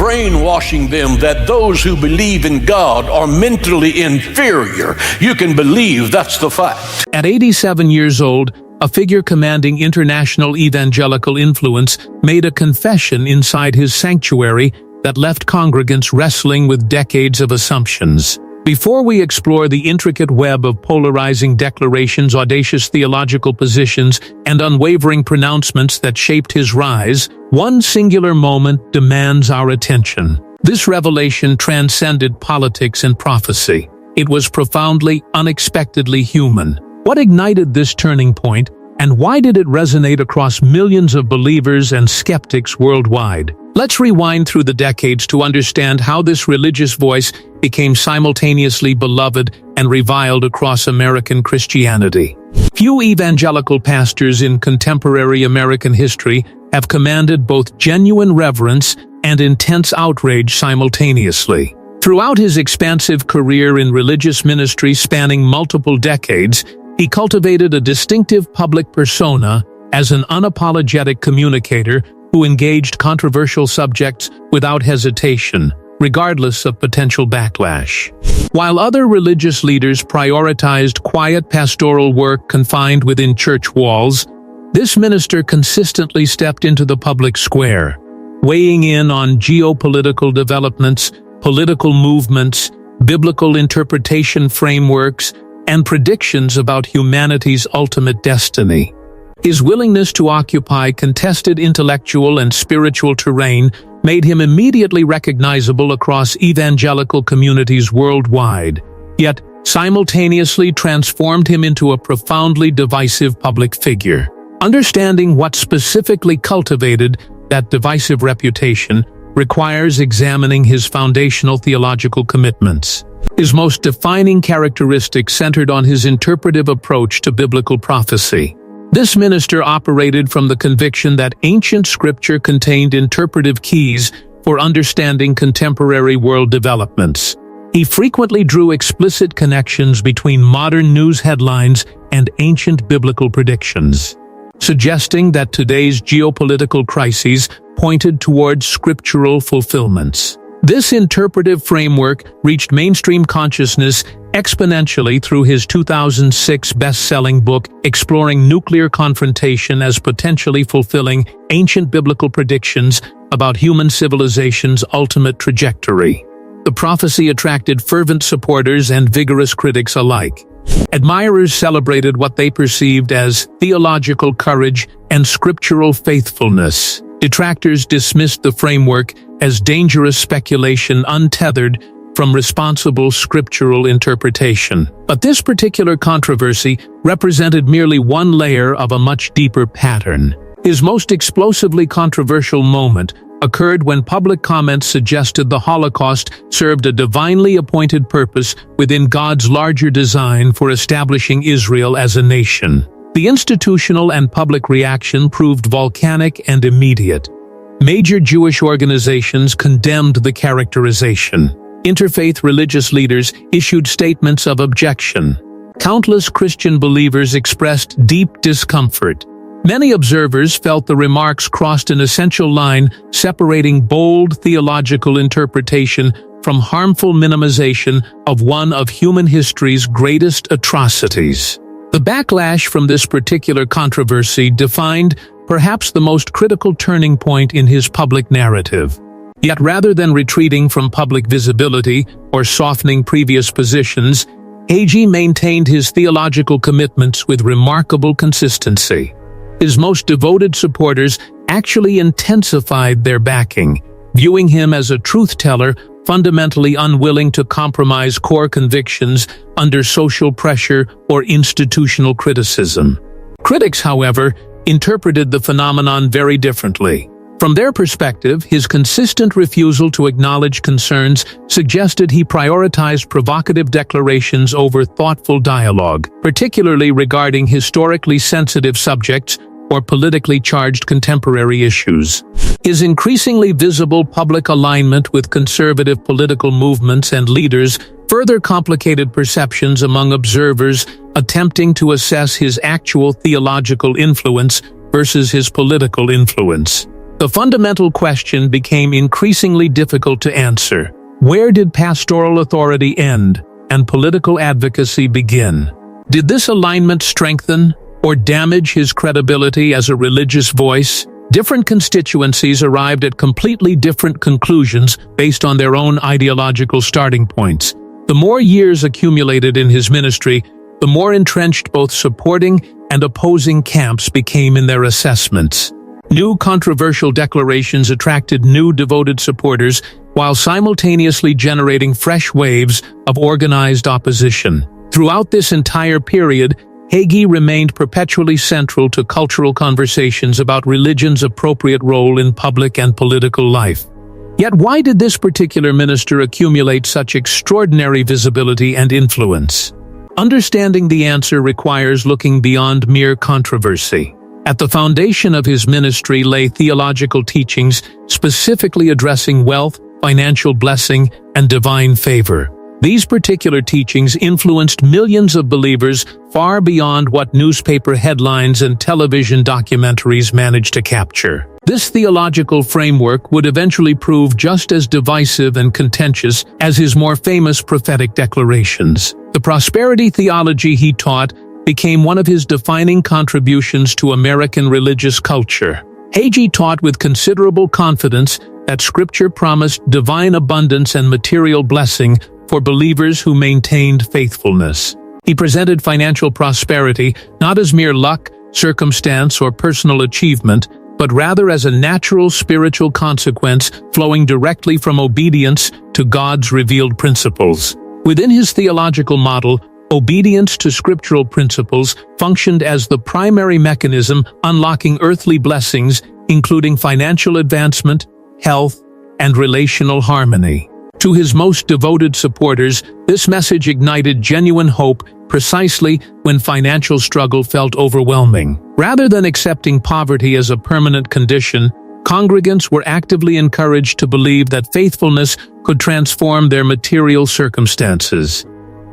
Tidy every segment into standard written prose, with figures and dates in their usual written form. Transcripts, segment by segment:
brainwashing them that those who believe in God are mentally inferior. You can believe that's the fact. At 87 years old, a figure commanding international evangelical influence made a confession inside his sanctuary that left congregants wrestling with decades of assumptions. Before we explore the intricate web of polarizing declarations, audacious theological positions, and unwavering pronouncements that shaped his rise, one singular moment demands our attention. This revelation transcended politics and prophecy. It was profoundly, unexpectedly human. What ignited this turning point, and why did it resonate across millions of believers and skeptics worldwide? Let's rewind through the decades to understand how this religious voice became simultaneously beloved and reviled across American Christianity. Few evangelical pastors in contemporary American history have commanded both genuine reverence and intense outrage simultaneously. Throughout his expansive career in religious ministry spanning multiple decades, he cultivated a distinctive public persona as an unapologetic communicator who engaged controversial subjects without hesitation, regardless of potential backlash. While other religious leaders prioritized quiet pastoral work confined within church walls, this minister consistently stepped into the public square, weighing in on geopolitical developments, political movements, biblical interpretation frameworks, and predictions about humanity's ultimate destiny. His willingness to occupy contested intellectual and spiritual terrain made him immediately recognizable across evangelical communities worldwide, yet simultaneously transformed him into a profoundly divisive public figure. Understanding what specifically cultivated that divisive reputation requires examining his foundational theological commitments. His most defining characteristic centered on his interpretive approach to biblical prophecy. This minister operated from the conviction that ancient scripture contained interpretive keys for understanding contemporary world developments. He frequently drew explicit connections between modern news headlines and ancient biblical predictions, suggesting that today's geopolitical crises pointed towards scriptural fulfillments. This interpretive framework reached mainstream consciousness exponentially through his 2006 best-selling book exploring nuclear confrontation as potentially fulfilling ancient biblical predictions about human civilization's ultimate trajectory. The prophecy attracted fervent supporters and vigorous critics alike. Admirers celebrated what they perceived as theological courage and scriptural faithfulness. Detractors dismissed the framework as dangerous speculation untethered from responsible scriptural interpretation. But this particular controversy represented merely one layer of a much deeper pattern. His most explosively controversial moment occurred when public comments suggested the Holocaust served a divinely appointed purpose within God's larger design for establishing Israel as a nation. The institutional and public reaction proved volcanic and immediate. Major Jewish organizations condemned the characterization. Interfaith religious leaders issued statements of objection. Countless Christian believers expressed deep discomfort. Many observers felt the remarks crossed an essential line separating bold theological interpretation from harmful minimization of one of human history's greatest atrocities. The backlash from this particular controversy defined perhaps the most critical turning point in his public narrative. Yet rather than retreating from public visibility or softening previous positions, Hagee maintained his theological commitments with remarkable consistency. His most devoted supporters actually intensified their backing, viewing him as a truth-teller fundamentally unwilling to compromise core convictions under social pressure or institutional criticism. Critics, however, interpreted the phenomenon very differently. From their perspective, his consistent refusal to acknowledge concerns suggested he prioritized provocative declarations over thoughtful dialogue, particularly regarding historically sensitive subjects or politically charged contemporary issues. His increasingly visible public alignment with conservative political movements and leaders further complicated perceptions among observers attempting to assess his actual theological influence versus his political influence. The fundamental question became increasingly difficult to answer. Where did pastoral authority end and political advocacy begin? Did this alignment strengthen or damage his credibility as a religious voice? Different constituencies arrived at completely different conclusions based on their own ideological starting points. The more years accumulated in his ministry, the more entrenched both supporting and opposing camps became in their assessments. New controversial declarations attracted new devoted supporters while simultaneously generating fresh waves of organized opposition. Throughout this entire period, Hagee remained perpetually central to cultural conversations about religion's appropriate role in public and political life. Yet why did this particular minister accumulate such extraordinary visibility and influence? Understanding the answer requires looking beyond mere controversy. At the foundation of his ministry lay theological teachings specifically addressing wealth, financial blessing, and divine favor. These particular teachings influenced millions of believers far beyond what newspaper headlines and television documentaries managed to capture. This theological framework would eventually prove just as divisive and contentious as his more famous prophetic declarations. The prosperity theology he taught became one of his defining contributions to American religious culture. Hagee taught with considerable confidence that Scripture promised divine abundance and material blessing for believers who maintained faithfulness. He presented financial prosperity not as mere luck, circumstance, or personal achievement, but rather as a natural spiritual consequence flowing directly from obedience to God's revealed principles. Within his theological model, obedience to scriptural principles functioned as the primary mechanism unlocking earthly blessings, including financial advancement, health, and relational harmony. To his most devoted supporters, this message ignited genuine hope precisely when financial struggle felt overwhelming. Rather than accepting poverty as a permanent condition, congregants were actively encouraged to believe that faithfulness could transform their material circumstances.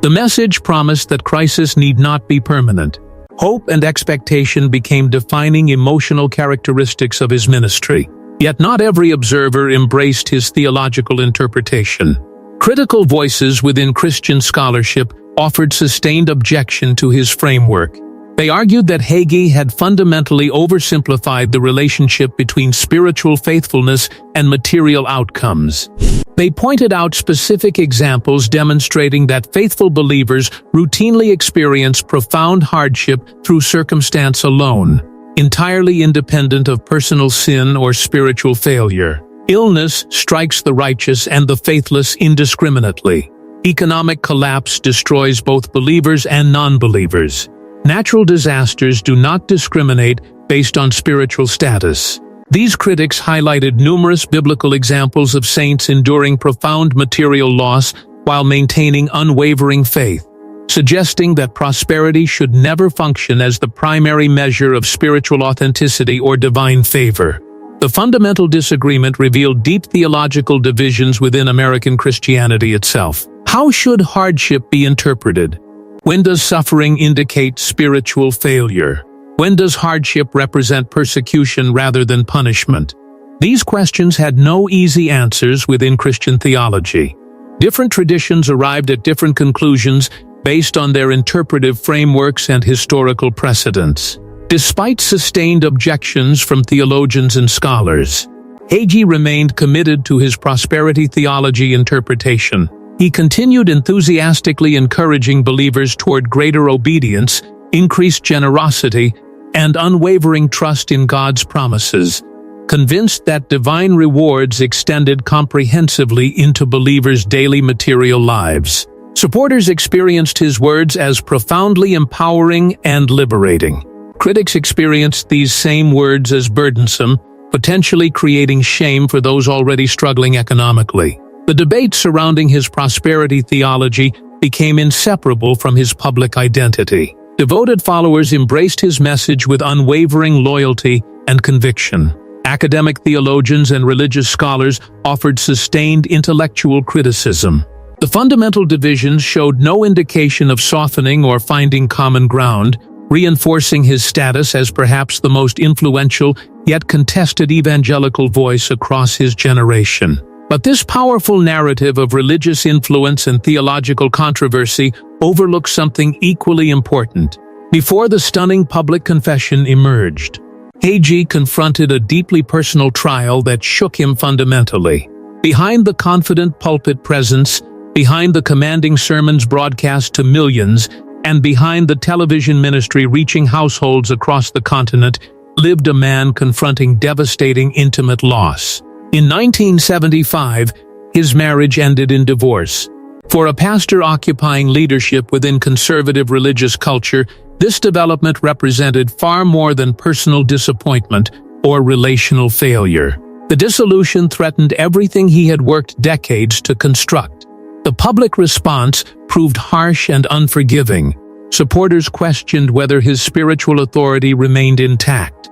The message promised that crisis need not be permanent. Hope and expectation became defining emotional characteristics of his ministry. Yet not every observer embraced his theological interpretation. Critical voices within Christian scholarship offered sustained objection to his framework. They argued that Hagee had fundamentally oversimplified the relationship between spiritual faithfulness and material outcomes. They pointed out specific examples demonstrating that faithful believers routinely experience profound hardship through circumstance alone, entirely independent of personal sin or spiritual failure. Illness strikes the righteous and the faithless indiscriminately. Economic collapse destroys both believers and non-believers. Natural disasters do not discriminate based on spiritual status. These critics highlighted numerous biblical examples of saints enduring profound material loss while maintaining unwavering faith, suggesting that prosperity should never function as the primary measure of spiritual authenticity or divine favor. The fundamental disagreement revealed deep theological divisions within American Christianity itself. How should hardship be interpreted? When does suffering indicate spiritual failure? When does hardship represent persecution rather than punishment? These questions had no easy answers within Christian theology. Different traditions arrived at different conclusions based on their interpretive frameworks and historical precedents. Despite sustained objections from theologians and scholars, Hagee remained committed to his prosperity theology interpretation. He continued enthusiastically encouraging believers toward greater obedience, increased generosity, and unwavering trust in God's promises, convinced that divine rewards extended comprehensively into believers' daily material lives. Supporters experienced his words as profoundly empowering and liberating. Critics experienced these same words as burdensome, potentially creating shame for those already struggling economically. The debate surrounding his prosperity theology became inseparable from his public identity. Devoted followers embraced his message with unwavering loyalty and conviction. Academic theologians and religious scholars offered sustained intellectual criticism. The fundamental divisions showed no indication of softening or finding common ground, reinforcing his status as perhaps the most influential yet contested evangelical voice across his generation. But this powerful narrative of religious influence and theological controversy overlooks something equally important. Before the stunning public confession emerged, Hagee confronted a deeply personal trial that shook him fundamentally. Behind the confident pulpit presence, behind the commanding sermons broadcast to millions, and behind the television ministry reaching households across the continent, lived a man confronting devastating intimate loss. In 1975, his marriage ended in divorce. For a pastor occupying leadership within conservative religious culture, this development represented far more than personal disappointment or relational failure. The dissolution threatened everything he had worked decades to construct. The public response proved harsh and unforgiving. Supporters questioned whether his spiritual authority remained intact.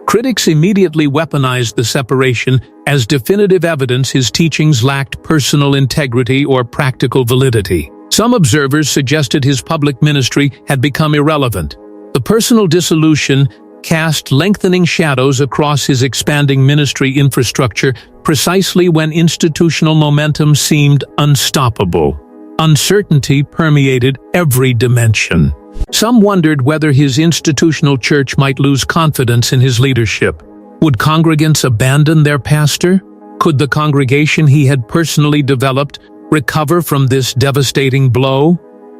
Critics immediately weaponized the separation as definitive evidence his teachings lacked personal integrity or practical validity. Some observers suggested his public ministry had become irrelevant. The personal dissolution cast lengthening shadows across his expanding ministry infrastructure precisely when institutional momentum seemed unstoppable. Uncertainty permeated every dimension. Some wondered whether his institutional church might lose confidence in his leadership. Would congregants abandon their pastor? Could the congregation he had personally developed recover from this devastating blow?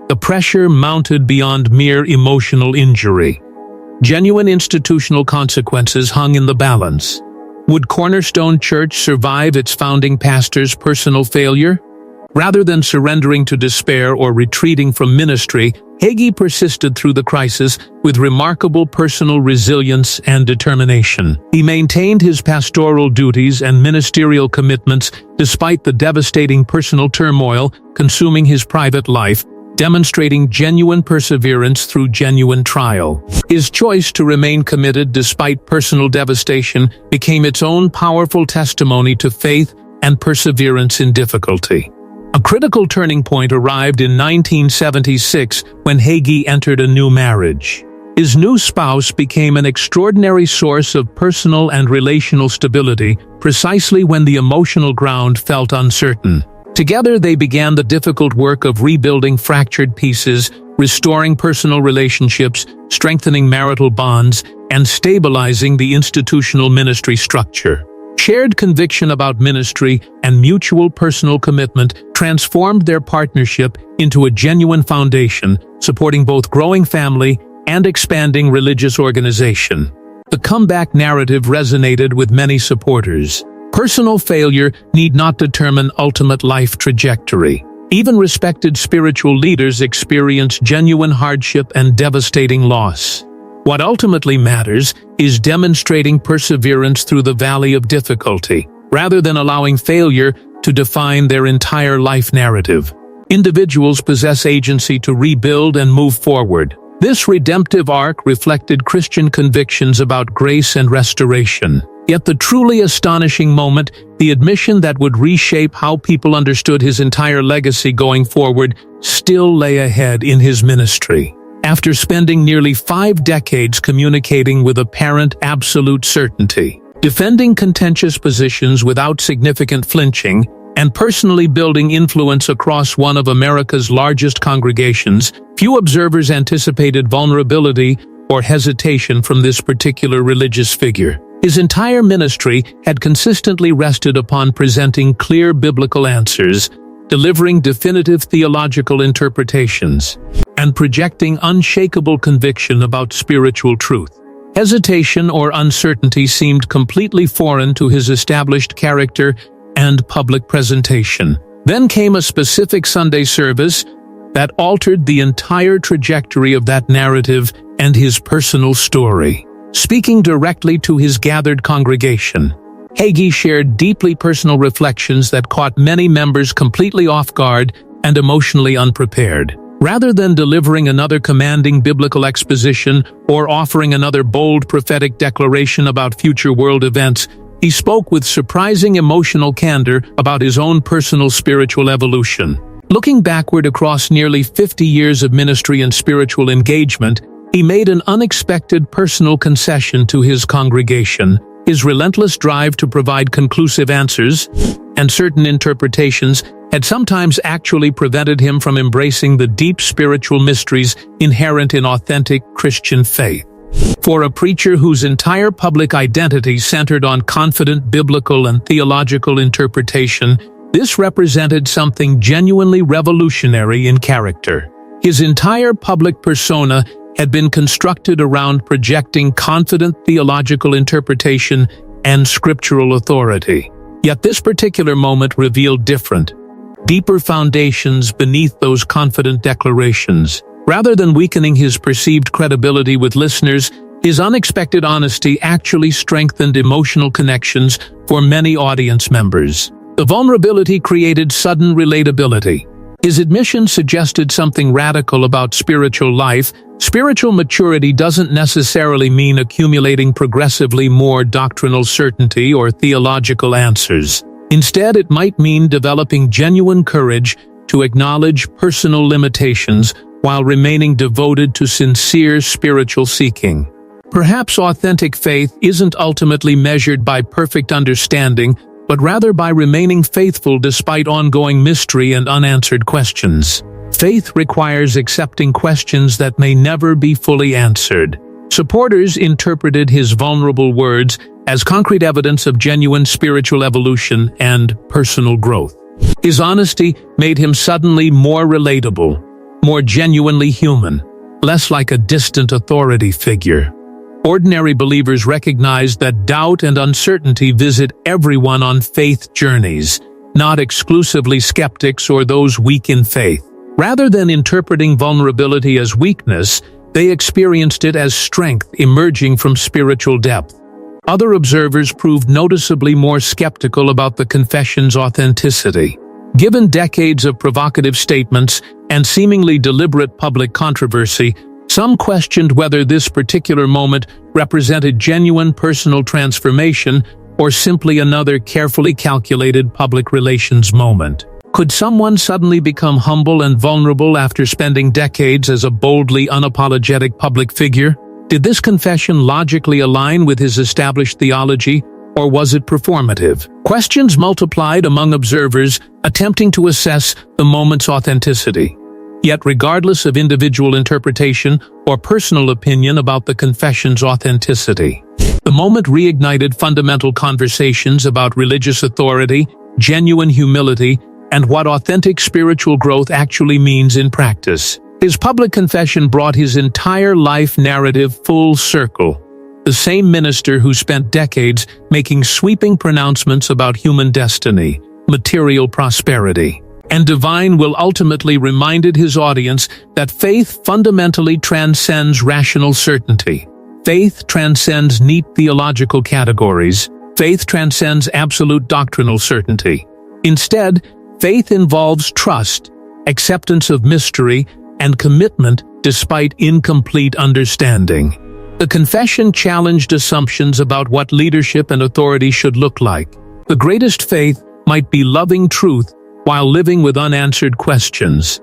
The pressure mounted beyond mere emotional injury. Genuine institutional consequences hung in the balance. Would Cornerstone Church survive its founding pastor's personal failure? Rather than surrendering to despair or retreating from ministry, Hagee persisted through the crisis with remarkable personal resilience and determination. He maintained his pastoral duties and ministerial commitments despite the devastating personal turmoil consuming his private life, demonstrating genuine perseverance through genuine trial. His choice to remain committed despite personal devastation became its own powerful testimony to faith and perseverance in difficulty. A critical turning point arrived in 1976 when Hagee entered a new marriage. His new spouse became an extraordinary source of personal and relational stability precisely when the emotional ground felt uncertain. Together they began the difficult work of rebuilding fractured pieces, restoring personal relationships, strengthening marital bonds, and stabilizing the institutional ministry structure. Shared conviction about ministry and mutual personal commitment transformed their partnership into a genuine foundation, supporting both growing family and expanding religious organization. The comeback narrative resonated with many supporters. Personal failure need not determine ultimate life trajectory. Even respected spiritual leaders experience genuine hardship and devastating loss. What ultimately matters is demonstrating perseverance through the valley of difficulty, rather than allowing failure to define their entire life narrative. Individuals possess agency to rebuild and move forward. This redemptive arc reflected Christian convictions about grace and restoration. Yet the truly astonishing moment, the admission that would reshape how people understood his entire legacy going forward, still lay ahead in his ministry. After spending nearly 5 decades communicating with apparent absolute certainty, defending contentious positions without significant flinching, and personally building influence across one of America's largest congregations, few observers anticipated vulnerability or hesitation from this particular religious figure. His entire ministry had consistently rested upon presenting clear biblical answers, delivering definitive theological interpretations, and projecting unshakable conviction about spiritual truth. Hesitation or uncertainty seemed completely foreign to his established character and public presentation. Then came a specific Sunday service that altered the entire trajectory of that narrative and his personal story. Speaking directly to his gathered congregation, Hagee shared deeply personal reflections that caught many members completely off guard and emotionally unprepared. Rather than delivering another commanding biblical exposition or offering another bold prophetic declaration about future world events, he spoke with surprising emotional candor about his own personal spiritual evolution. Looking backward across nearly 50 years of ministry and spiritual engagement, he made an unexpected personal concession to his congregation. His relentless drive to provide conclusive answers and certain interpretations had sometimes actually prevented him from embracing the deep spiritual mysteries inherent in authentic Christian faith. For a preacher whose entire public identity centered on confident biblical and theological interpretation, this represented something genuinely revolutionary in character. His entire public persona had been constructed around projecting confident theological interpretation and scriptural authority. Yet this particular moment revealed deeper foundations beneath those confident declarations. Rather than weakening his perceived credibility with listeners, his unexpected honesty actually strengthened emotional connections for many audience members. The vulnerability created sudden relatability. His admission suggested something radical about spiritual life. Spiritual maturity doesn't necessarily mean accumulating progressively more doctrinal certainty or theological answers. Instead, it might mean developing genuine courage to acknowledge personal limitations while remaining devoted to sincere spiritual seeking. Perhaps authentic faith isn't ultimately measured by perfect understanding, but rather by remaining faithful despite ongoing mystery and unanswered questions. Faith requires accepting questions that may never be fully answered. Supporters interpreted his vulnerable words as concrete evidence of genuine spiritual evolution and personal growth. His honesty made him suddenly more relatable, more genuinely human, less like a distant authority figure. Ordinary believers recognize that doubt and uncertainty visit everyone on faith journeys, not exclusively skeptics or those weak in faith. Rather than interpreting vulnerability as weakness, they experienced it as strength emerging from spiritual depth. Other observers proved noticeably more skeptical about the confession's authenticity. Given decades of provocative statements and seemingly deliberate public controversy, some questioned whether this particular moment represented genuine personal transformation or simply another carefully calculated public relations moment. Could someone suddenly become humble and vulnerable after spending decades as a boldly unapologetic public figure? Did this confession logically align with his established theology, or was it performative? Questions multiplied among observers, attempting to assess the moment's authenticity. Yet regardless of individual interpretation or personal opinion about the confession's authenticity, the moment reignited fundamental conversations about religious authority, genuine humility, and what authentic spiritual growth actually means in practice. His public confession brought his entire life narrative full circle. The same minister who spent decades making sweeping pronouncements about human destiny, material prosperity, and divine will ultimately reminded his audience that faith fundamentally transcends rational certainty. Faith transcends neat theological categories. Faith transcends absolute doctrinal certainty. Instead, faith involves trust, acceptance of mystery, and commitment despite incomplete understanding. The confession challenged assumptions about what leadership and authority should look like. The greatest faith might be loving truth while living with unanswered questions.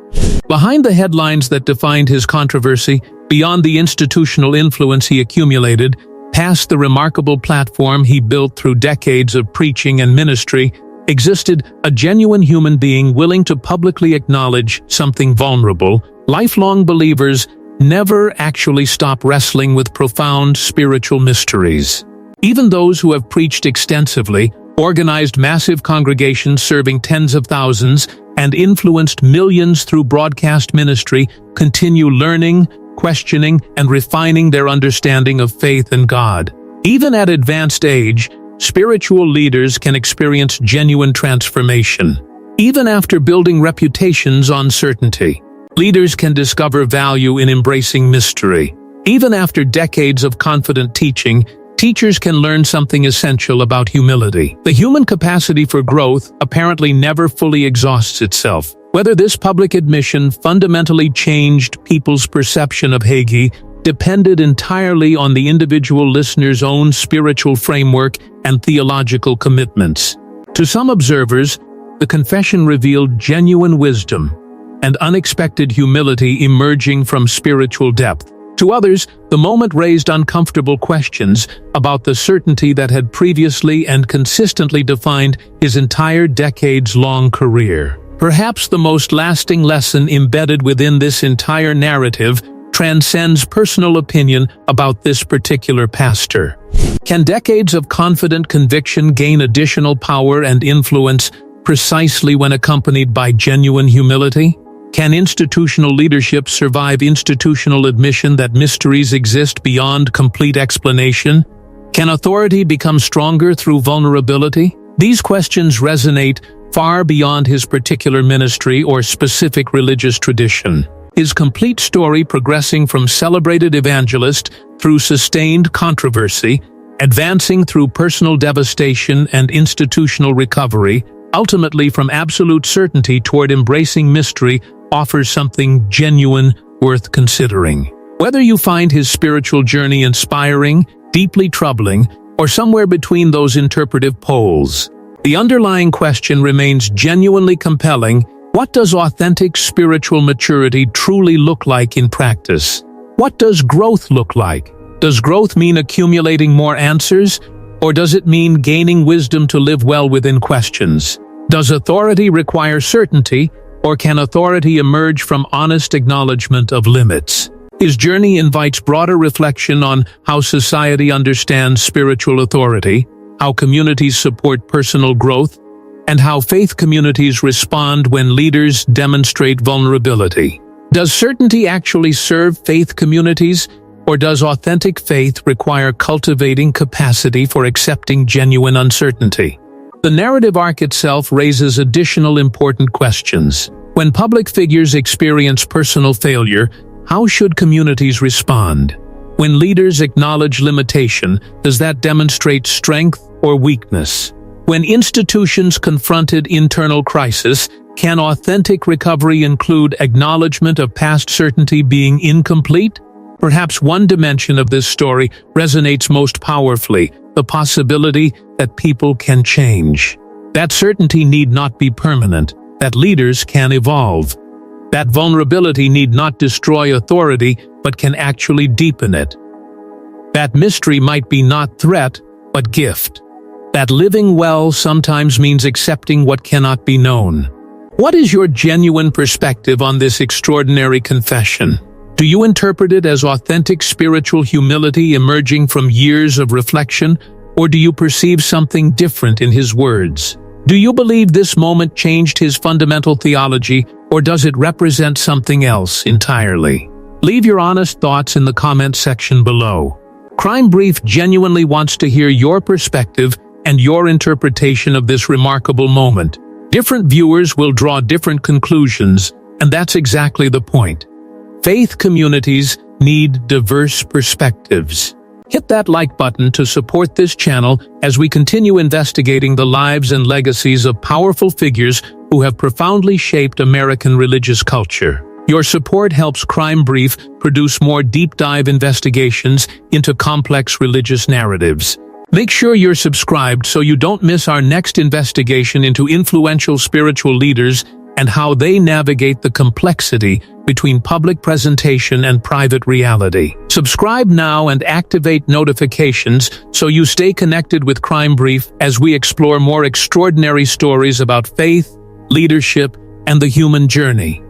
Behind the headlines that defined his controversy, beyond the institutional influence he accumulated, past the remarkable platform he built through decades of preaching and ministry, existed a genuine human being willing to publicly acknowledge something vulnerable. Lifelong believers never actually stop wrestling with profound spiritual mysteries. Even those who have preached extensively, organized massive congregations serving tens of thousands, and influenced millions through broadcast ministry continue learning, questioning, and refining their understanding of faith and God. Even at advanced age, spiritual leaders can experience genuine transformation. Even after building reputations on certainty, leaders can discover value in embracing mystery. Even after decades of confident teaching, teachers can learn something essential about humility. The human capacity for growth apparently never fully exhausts itself. Whether this public admission fundamentally changed people's perception of Hagee depended entirely on the individual listener's own spiritual framework and theological commitments. To some observers, the confession revealed genuine wisdom and unexpected humility emerging from spiritual depth. To others, the moment raised uncomfortable questions about the certainty that had previously and consistently defined his entire decades-long career. Perhaps the most lasting lesson embedded within this entire narrative transcends personal opinion about this particular pastor. Can decades of confident conviction gain additional power and influence precisely when accompanied by genuine humility? Can institutional leadership survive institutional admission that mysteries exist beyond complete explanation? Can authority become stronger through vulnerability? These questions resonate far beyond his particular ministry or specific religious tradition. His complete story, progressing from celebrated evangelist through sustained controversy, advancing through personal devastation and institutional recovery, ultimately from absolute certainty toward embracing mystery, offers something genuine worth considering. Whether you find his spiritual journey inspiring, deeply troubling, or somewhere between those interpretive poles, the underlying question remains genuinely compelling. What does authentic spiritual maturity truly look like in practice? What does growth look like? Does growth mean accumulating more answers, or does it mean gaining wisdom to live well within questions? Does authority require certainty, or can authority emerge from honest acknowledgement of limits? His journey invites broader reflection on how society understands spiritual authority, how communities support personal growth, and how faith communities respond when leaders demonstrate vulnerability. Does certainty actually serve faith communities, or does authentic faith require cultivating capacity for accepting genuine uncertainty? The narrative arc itself raises additional important questions. When public figures experience personal failure, how should communities respond? When leaders acknowledge limitation, does that demonstrate strength or weakness? When institutions confronted internal crisis, can authentic recovery include acknowledgement of past certainty being incomplete? Perhaps one dimension of this story resonates most powerfully, the possibility that people can change. That certainty need not be permanent, that leaders can evolve. That vulnerability need not destroy authority, but can actually deepen it. That mystery might be not threat, but gift. That living well sometimes means accepting what cannot be known. What is your genuine perspective on this extraordinary confession? Do you interpret it as authentic spiritual humility emerging from years of reflection, or do you perceive something different in his words? Do you believe this moment changed his fundamental theology, or does it represent something else entirely? Leave your honest thoughts in the comment section below. Crime Brief genuinely wants to hear your perspective and your interpretation of this remarkable moment. Different viewers will draw different conclusions, and that's exactly the point. Faith communities need diverse perspectives. Hit that like button to support this channel as we continue investigating the lives and legacies of powerful figures who have profoundly shaped American religious culture. Your support helps Crime Brief produce more deep-dive investigations into complex religious narratives. Make sure you're subscribed so you don't miss our next investigation into influential spiritual leaders and how they navigate the complexity between public presentation and private reality. Subscribe now and activate notifications so you stay connected with Crime Brief as we explore more extraordinary stories about faith, leadership, and the human journey.